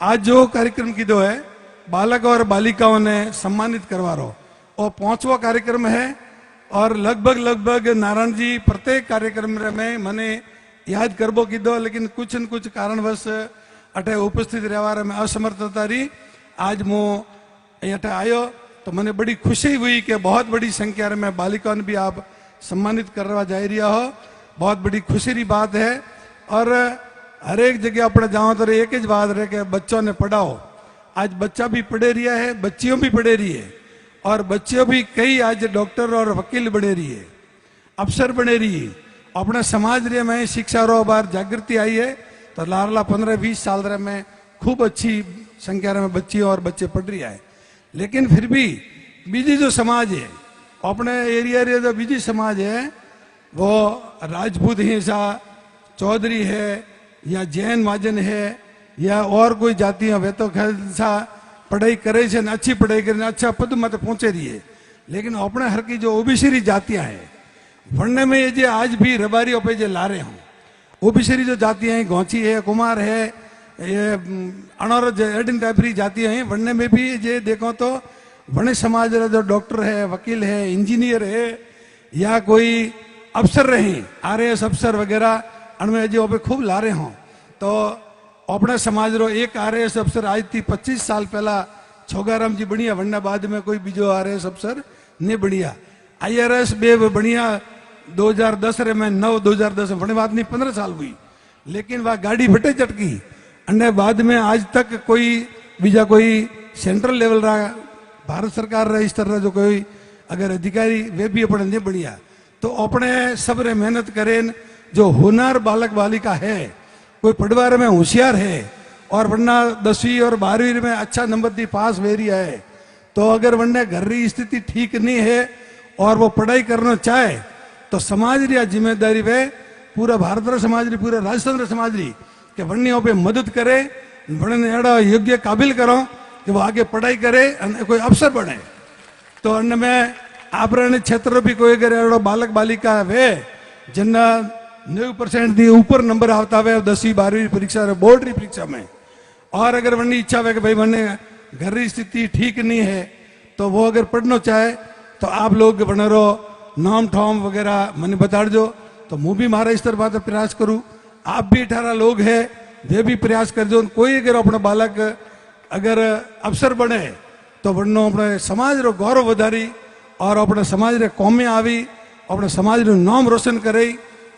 आज जो कार्यक्रम कीधो है बालक और बालिकाओं ने सम्मानित करवा रो और 5वां कार्यक्रम है और लगभग नारायण जी प्रत्येक कार्यक्रम में मने याद करबो कीधो, लेकिन कुछ न कुछ कारणवश अठे उपस्थित रहवार में असमर्थता रही। आज मु अठे आयो तो मने बड़ी खुशी हुई कि बहुत बड़ी संख्या में बालिकाओं ने भी आप सम्मानित करवा जा रहा हो। बहुत बड़ी खुशी की बात है। और हर एक जगह अपने जाओ तो एक ही बात रहे कि बच्चों ने पढ़ाओ। आज बच्चा भी पढ़े रहा है, बच्चियों भी पढ़े रही है और बच्चियों भी कई आज डॉक्टर और वकील बने रही है, अफसर बने रही है। अपने समाज रे में शिक्षा रो बार जागृति आई है तो लारला 15-20 साल रे में खूब अच्छी संख्या में बच्चियों और बच्चे पढ़ रही है। लेकिन फिर भी बीजी जो समाज है अपने एरिया रे जो बीजी समाज है वो राजपूत हिंसा चौधरी है या जैन महाजन है या और कोई जाति वे तो खालसा पढ़ाई करे छे, अच्छी पढ़ाई करे अच्छा पद मत पहुंचे रही है। लेकिन अपने हर की जो ओबीसी जातियां हैं पढ़ने में ये जो आज भी रबारियों पे जो ला रहे हों ओबीसी जो जातियां हैं, गौची है, कुमार है, ये अनारज एडिन टाइपरी जातियां हैं, वनने में भी ये देखो तो वने समाज जो डॉक्टर है, वकील है, इंजीनियर है या कोई अफसर रहे आरएएस अफसर वगैरह अनमें जो पे खूब ला रहे हों। तो अपने समाज रो एक आरएएस अफसर आज थी 25 साल पहला छोगाराम जी बढ़िया वरना बाद में कोई बीजो आरएएस अफसर ने बढ़िया आईआरएस बे बढ़िया 2010 रे में 9-2010 वने बात नहीं 15 साल हुई। लेकिन वह गाड़ी फटे चटकी अन्य बाद में आज तक कोई बीजा कोई सेंट्रल लेवल रहा भारत सरकार रहा इस तरह जो कोई अगर अधिकारी वे भी अपने नहीं बढ़िया। तो अपने सब रे मेहनत करें। जो हुनर बालक बालिका है कोई पढ़वार में होशियार है और वरना 10वीं और 12वीं में अच्छा नंबर दी पास वे रही है तो अगर वरना घर की स्थिति ठीक नहीं है और वो पढ़ाई करना चाहे तो समाज री जिम्मेदारी वे पूरा भारत समाज री पूरा राजस्थान समाज री कि वन्नियों पे मदद करे, वरने एड़ा योग्य काबिल करो कि वो आगे पढ़ाई करे कोई अफसर बने। तो अन्य में आप क्षेत्र भी कोई अगर एड़ो बालक बालिका वे जिन्ना 90% दी ऊपर नंबर आता है 10वीं 12वीं परीक्षा बोर्ड की परीक्षा में और अगर वरनी इच्छा है कि भाई मैंने घर की स्थिति ठीक नहीं है तो वो अगर पढ़ना चाहे तो आप लोग बने रहो नाम ठाम वगैरह मैंने बता दो तो मुँह भी मारा इस तरह प्रयास करूँ। आप भी 18 लोग हैं वे भी प्रयास कर दो। कोई अगर अपना बालक अगर अफसर बने तो वरनो अपने समाज रो गौरव वधारी और अपने समाज रे कौमे आवी अपने समाज रो नाम रोशन करे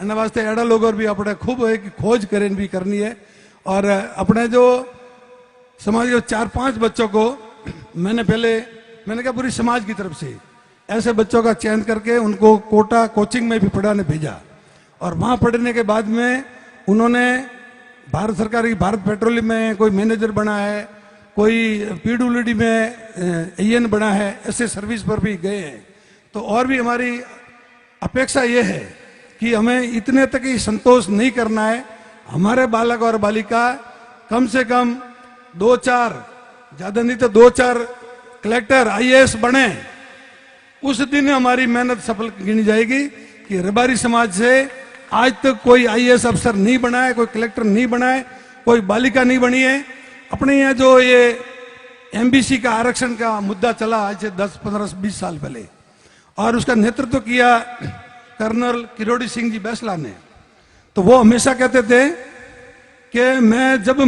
एना वास्ते एड़ा लोग भी अपने खूब है कि खोज करें भी करनी है। और अपने जो समाज के 4-5 बच्चों को मैंने कहा पूरी समाज की तरफ से ऐसे बच्चों का चयन करके उनको कोटा कोचिंग में भी पढ़ाने भेजा और वहाँ पढ़ने के बाद में उन्होंने भारत सरकार की भारत पेट्रोलियम में कोई मैनेजर बना है, कोई पीडब्ल्यूडी में एएन बना है, ऐसे सर्विस पर भी गए हैं। तो और भी हमारी अपेक्षा ये है कि हमें इतने तक ही संतोष नहीं करना है। हमारे बालक और बालिका कम से कम 2-4 ज्यादा नहीं तो 2-4 कलेक्टर आईएएस बने, उस दिन हमारी मेहनत सफल गिनी जाएगी। कि रबारी समाज से आज तक कोई आईएएस अफसर नहीं बना है, कोई कलेक्टर नहीं बना है, कोई बालिका नहीं बनी है। अपने यहाँ जो ये एमबीसी का आरक्षण का मुद्दा चला आज से 10-15-20 साल पहले और उसका नेतृत्व किया कर्नल किरोड़ी सिंह जी बैसला ने। तो वो हमेशा कहते थे कि मैं जब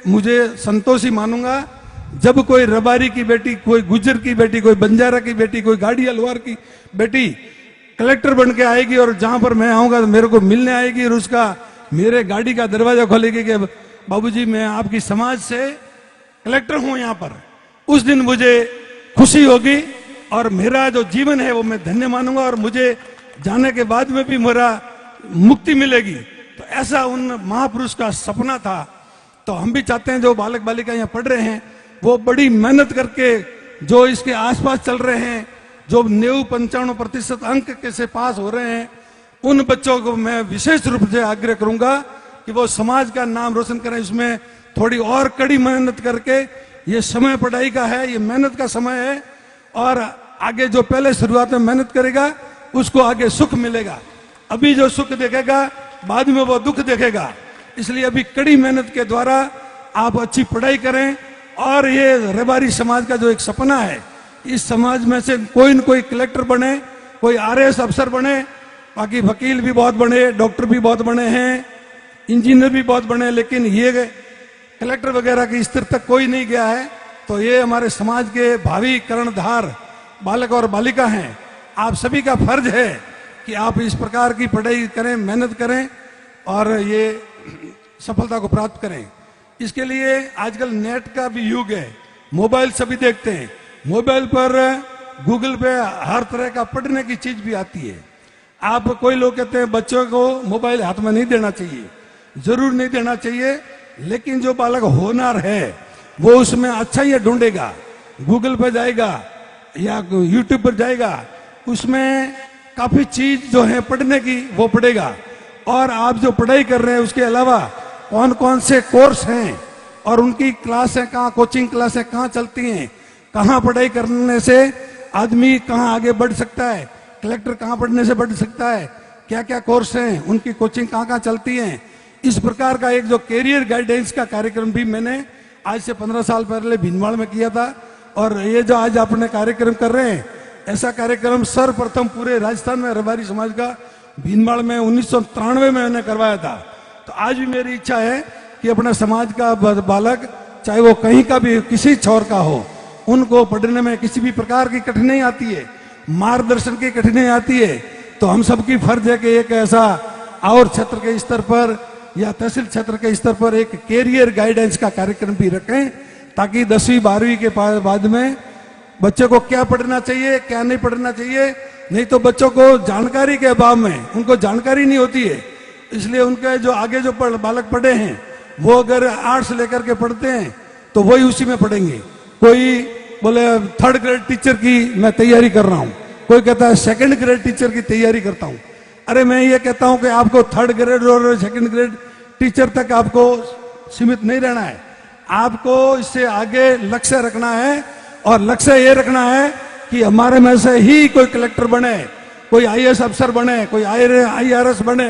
मुझे संतोषी मानूंगा जब कोई रबारी की बेटी, कोई गुज्जर की बेटी, कोई बंजारा की बेटी, कोई गाड़िया लोहार की बेटी कलेक्टर बन के आएगी और जहां पर मैं आऊंगा तो मेरे को मिलने आएगी और उसका मेरे गाड़ी का दरवाजा खोलेगी कि बाबूजी मैं आपकी समाज से कलेक्टर हूं यहाँ पर। उस दिन मुझे खुशी होगी और मेरा जो जीवन है वो मैं धन्य मानूंगा और मुझे जाने के बाद में भी मेरा मुक्ति मिलेगी। तो ऐसा उन महापुरुष का सपना था। तो हम भी चाहते हैं जो बालक बालिका यहाँ पढ़ रहे हैं वो बड़ी मेहनत करके जो इसके आसपास चल रहे हैं, जो 90-95% अंक कैसे पास हो रहे हैं, उन बच्चों को मैं विशेष रूप से आग्रह करूंगा कि वो समाज का नाम रोशन करें। इसमें थोड़ी और कड़ी मेहनत करके, ये समय पढ़ाई का है, ये मेहनत का समय है और आगे जो पहले शुरुआत में मेहनत करेगा उसको आगे सुख मिलेगा। अभी जो सुख देखेगा बाद में वो दुख देखेगा। इसलिए अभी कड़ी मेहनत के द्वारा आप अच्छी पढ़ाई करें और ये रेबारी समाज का जो एक सपना है, इस समाज में से कोई न कोई कलेक्टर बने, कोई आरएएस अफसर बने, बाकी वकील भी बहुत बने, डॉक्टर भी बहुत बने हैं, इंजीनियर भी बहुत बने, लेकिन ये कलेक्टर वगैरह के स्तर तक कोई नहीं गया है। तो ये हमारे समाज के भावी कर्णधार बालक और बालिका हैं। आप सभी का फर्ज है कि आप इस प्रकार की पढ़ाई करें, मेहनत करें और ये सफलता को प्राप्त करें। इसके लिए आजकल नेट का भी युग है, मोबाइल सभी देखते हैं, मोबाइल पर गूगल पे हर तरह का पढ़ने की चीज भी आती है। आप कोई लोग कहते हैं बच्चों को मोबाइल हाथ में नहीं देना चाहिए, जरूर नहीं देना चाहिए, लेकिन जो बालक होनहार है वो उसमें अच्छा ही ढूंढेगा, गूगल पर जाएगा या यूट्यूब पर जाएगा, उसमें काफी चीज जो है पढ़ने की वो पढ़ेगा। और आप जो पढ़ाई कर रहे हैं उसके अलावा कौन कौन से कोर्स हैं और उनकी क्लासें कहाँ, कोचिंग क्लासें कहाँ चलती हैं, कहाँ पढ़ाई करने से आदमी कहाँ आगे बढ़ सकता है, कलेक्टर कहाँ पढ़ने से बढ़ सकता है, क्या क्या कोर्स हैं, उनकी कोचिंग कहाँ कहाँ चलती हैं, इस प्रकार का एक जो कैरियर गाइडेंस का कार्यक्रम भी मैंने आज से 15 साल पहले भीनमाल में किया था। और ये जो आज अपने कार्यक्रम कर रहे हैं, ऐसा कार्यक्रम सर्वप्रथम पूरे राजस्थान में रबारी समाज का भीनमाल में 1993 में मैंने करवाया था। तो आज भी मेरी इच्छा है कि अपने समाज का बालक, चाहे वो कहीं का भी किसी छोर का हो, उनको पढ़ने में किसी भी प्रकार की कठिनाई आती है, मार्गदर्शन की कठिनाई आती है, तो हम सबकी फर्ज है कि एक ऐसा और क्षेत्र के स्तर पर या तहसील क्षेत्र के स्तर पर एक कैरियर गाइडेंस का कार्यक्रम भी रखें, ताकि 10वीं 12वीं के बाद में बच्चे को क्या पढ़ना चाहिए, क्या नहीं पढ़ना चाहिए। नहीं तो बच्चों को जानकारी के अभाव में उनको जानकारी नहीं होती है, इसलिए उनके जो आगे जो बालक पढ़े हैं वो अगर आर्ट्स लेकर के पढ़ते हैं तो वही उसी में पढ़ेंगे। कोई बोले 3rd ग्रेड टीचर की मैं तैयारी कर रहा हूँ, कोई कहता है 2nd ग्रेड टीचर की तैयारी करता हूँ। अरे मैं ये कहता हूँ कि आपको 3rd ग्रेड और 2nd ग्रेड टीचर तक आपको सीमित नहीं रहना है, आपको इससे आगे लक्ष्य रखना है। और लक्ष्य ये रखना है कि हमारे में से ही कोई कलेक्टर बने, कोई आईएएस अफसर बने, कोई आईआरएस बने,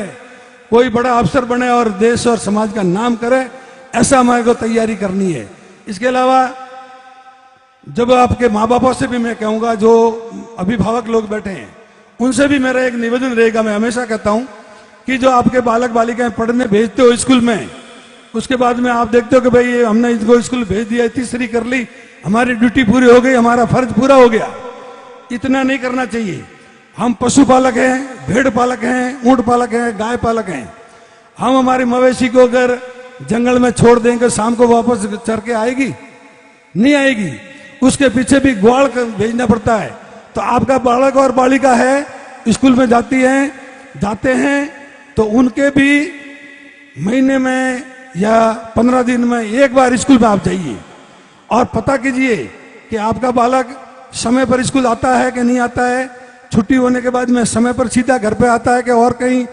कोई बड़ा अफसर बने और देश और समाज का नाम करे, ऐसा हमारे को तैयारी करनी है। इसके अलावा जब आपके माँ बापों से भी मैं कहूंगा, जो अभिभावक लोग बैठे हैं उनसे भी मेरा एक निवेदन रहेगा, मैं हमेशा कहता हूं कि जो आपके बालक बालिकाएं पढ़ने भेजते हो स्कूल में, उसके बाद में आप देखते हो कि भाई हमने इसको स्कूल भेज दिया, तीसरी कर ली, हमारी ड्यूटी पूरी हो गई, हमारा फर्ज पूरा हो गया। इतना नहीं करना चाहिए। हम पशुपालक हैं, भेड़ पालक हैं, ऊंट पालक हैं, गाय पालक हैं। हम हमारे मवेशी को अगर जंगल में छोड़ देंगे, शाम को वापस चर के आएगी? नहीं आएगी, उसके पीछे भी ग्वाल भेजना पड़ता है। तो आपका बालक और बालिका है, स्कूल में जाते हैं, तो उनके भी महीने में या 15 दिन में एक बार स्कूल में आप जाइए और पता कीजिए कि आपका बालक समय पर स्कूल आता है कि नहीं आता है, छुट्टी होने के बाद में समय पर सीधा घर पे आता है कि और कहीं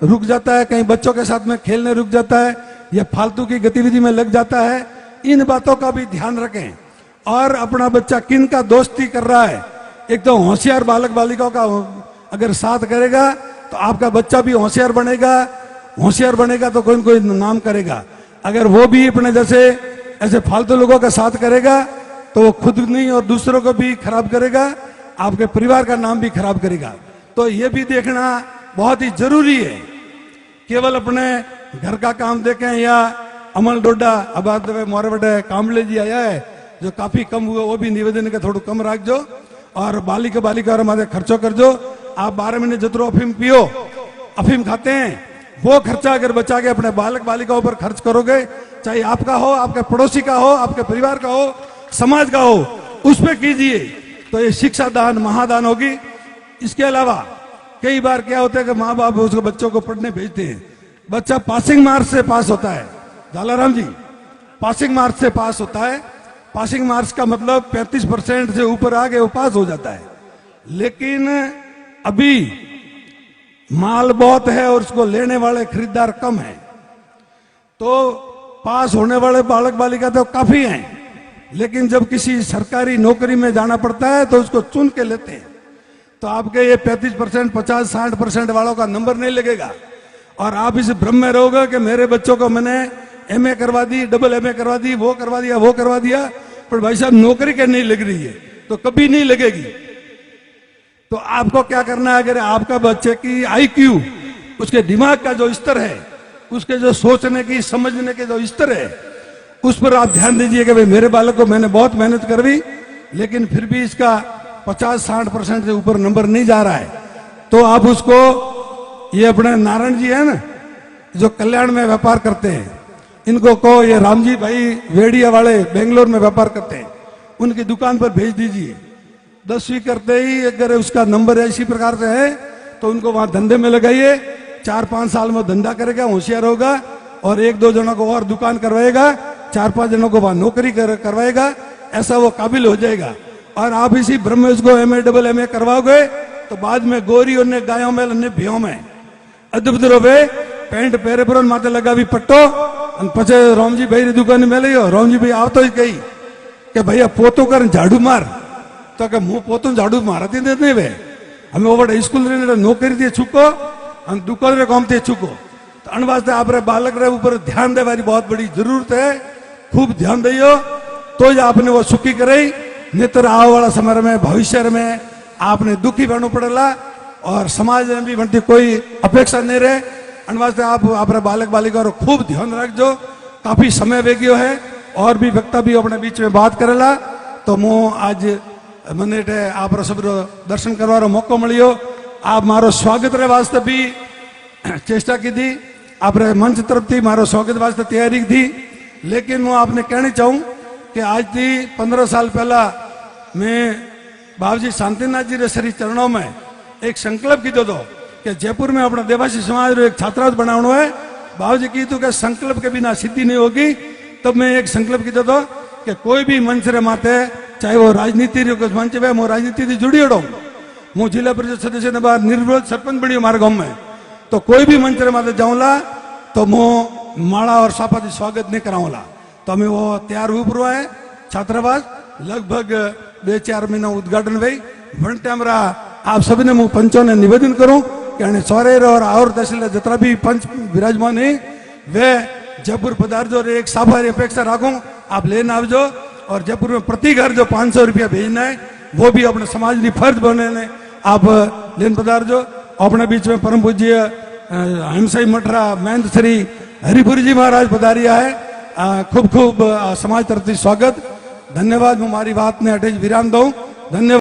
रुक जाता है, कहीं बच्चों के साथ में खेलने रुक जाता है या फालतू की गतिविधि में लग जाता है। इन बातों का भी ध्यान रखें। और अपना बच्चा किन का दोस्ती कर रहा है, एक तो होशियार बालक बालिकाओं का अगर साथ करेगा तो आपका बच्चा भी होशियार बनेगा तो कोई न कोई नाम करेगा। अगर वो भी अपने जैसे ऐसे फालतू लोगों का साथ करेगा तो वो खुद नहीं और दूसरों को भी खराब करेगा, आपके परिवार का नाम भी खराब करेगा। तो ये भी देखना बहुत ही जरूरी है। केवल अपने घर का काम देखें या अमल डोडा अब मोरे बटे कामले जी आया है जो काफी कम हुआ, वो भी निवेदन के थोड़ा कम रख जो और बालिका और हमारे खर्चो कर जो। आप 12 महीने जितरो अफीम पियो, अफीम खाते हैं, वो खर्चा अगर बचा के अपने बालक बालिकाओं पर खर्च करोगे, चाहे आपका हो, आपके पड़ोसी का हो, आपके परिवार का हो, समाज का हो, उस पर कीजिए तो ये शिक्षा दान महादान होगी। इसके अलावा कई बार क्या होता है कि माँ बाप उसको बच्चों को पढ़ने भेजते हैं, बच्चा पासिंग मार्क्स से पास होता है, जालाराम जी पासिंग मार्क्स से पास होता है। पासिंग मार्क्स का मतलब 35% से ऊपर आ गए वो पास हो जाता है। लेकिन अभी माल बहुत है और उसको लेने वाले खरीदार कम हैं, तो पास होने वाले बालक बालिका तो काफी हैं, लेकिन जब किसी सरकारी नौकरी में जाना पड़ता है तो उसको चुन के लेते हैं। तो आपके ये 35%, 50-60% वालों का नंबर नहीं लगेगा और आप इस भ्रम में रहोगे कि मेरे बच्चों को मैंने एमए करवा दी, डबल एमए करवा दी, वो करवा दिया, वो करवा दिया, पर भाई साहब नौकरी क्या नहीं लग रही है, तो कभी नहीं लगेगी। तो आपको क्या करना है, अगर आपका बच्चे की आईक्यू, उसके दिमाग का जो स्तर है, उसके जो सोचने की समझने के जो स्तर है, उस पर आप ध्यान दीजिए कि भाई मेरे बालक को मैंने बहुत मेहनत करवी, लेकिन फिर भी इसका 50-60% से ऊपर नंबर नहीं जा रहा है। तो आप उसको, ये अपने नारायण जी है ना, जो कल्याण में व्यापार करते हैं, इनको कहो, ये राम जी भाई वेड़िया वाले बेंगलोर में व्यापार करते हैं, उनकी दुकान पर भेज दीजिए। 10वीं करते ही अगर उसका नंबर इसी प्रकार से है तो उनको वहां धंधे में लगाइए। 4-5 साल में धंधा करेगा, होशियार होगा, और 1-2 जनों को और दुकान करवाएगा, 4-5 जनों को वहां नौकरी करवाएगा, ऐसा वो काबिल हो जाएगा। और आप इसी ब्रह्मेश को एमए डबल एमए करवाओगे तो बाद में गोरियों ने गायों में लन्ने भीयों में अद्भुत रोवे पेंट पहरे पर माथे लगा भी पट्टो पचे रामजी भाई री दुकान में लियो। रामजी भाई आवतो ही कही कि भैया पोतो कर झाड़ू मार, तो कि मुंह पोतो झाड़ू मारती नहीं वे, हमें ओवड़े स्कूल रे नौकरी थी छुको और दुकान रे काम थे छुको। तो अन वास्ते आप बालक रे ऊपर ध्यान देवानी बहुत बड़ी जरूरत है। खूब ध्यान दियो तो ही आपने वो सुखी करे, नेत्र आने वाला समय में भविष्य में आपने दुखी बनना पड़ेगा और समाज में भी बनती कोई अपेक्षा नहीं रहे। अन वास्ते आप अपने बालक बालिका खूब ध्यान रखजो। काफी समय वेगियो है और भी वक्ता भी अपने बीच में बात करेला, तो मु आज मने आप सब दर्शन करवारो मौको मिलियो। आप मारो स्वागत रे वास्ते भी चेष्टा की थी, आप मंच तरफ थी मारो स्वागत वास्ते तैयारी थी, लेकिन मैं आपने कहना चाहूँ कि आज थी 15 साल पहला मैं बाबूजी शांतिनाथ जी रे श्री चरणों में एक संकल्प कीधो तो कि जयपुर में अपना देवासी समाज रो एक छात्रावास बनावनो है। बाबूजी कीधु कि संकल्प के बिना सिद्धि नहीं होगी। तब मैं एक संकल्प कीधो तो कि कोई भी मंच रे माथे, चाहे वो राजनीति रो मंच है, मैं राजनीति से जुड़ी हूँ, मैं जिला परिषद सदस्य ने बाहर निर्विरोध सरपंच बनी हमारे गाँव में, तो कोई भी मंच रे माथे जाऊंला तो मैं माला और साफा से स्वागत नहीं कराऊंला। तो हमें वो तैयार हुआ है छात्रावास, लगभग 2-4 महीना उद्घाटन हुई। वन टाइम आप सभी ने मुझे पंचों ने निवेदन करूं कि सौरेर और तहसील जितना भी पंच विराजमान है वे जयपुर पधारजो और एक साफा अपेक्षा राखूं आप लेना आवजो। और जयपुर में प्रति घर जो 500 रुपया भेजना है वो भी अपने समाज की फर्ज बने ने आप लेन पधारजो। अपने बीच में परम पूज्य हिमसाई मठरा महंत श्री हरिपुरी जी महाराज पधारिया है। खूब खूब समाज तरफ से स्वागत, धन्यवाद। मैं हमारी बात ने अटेज विराम दूं, धन्यवाद।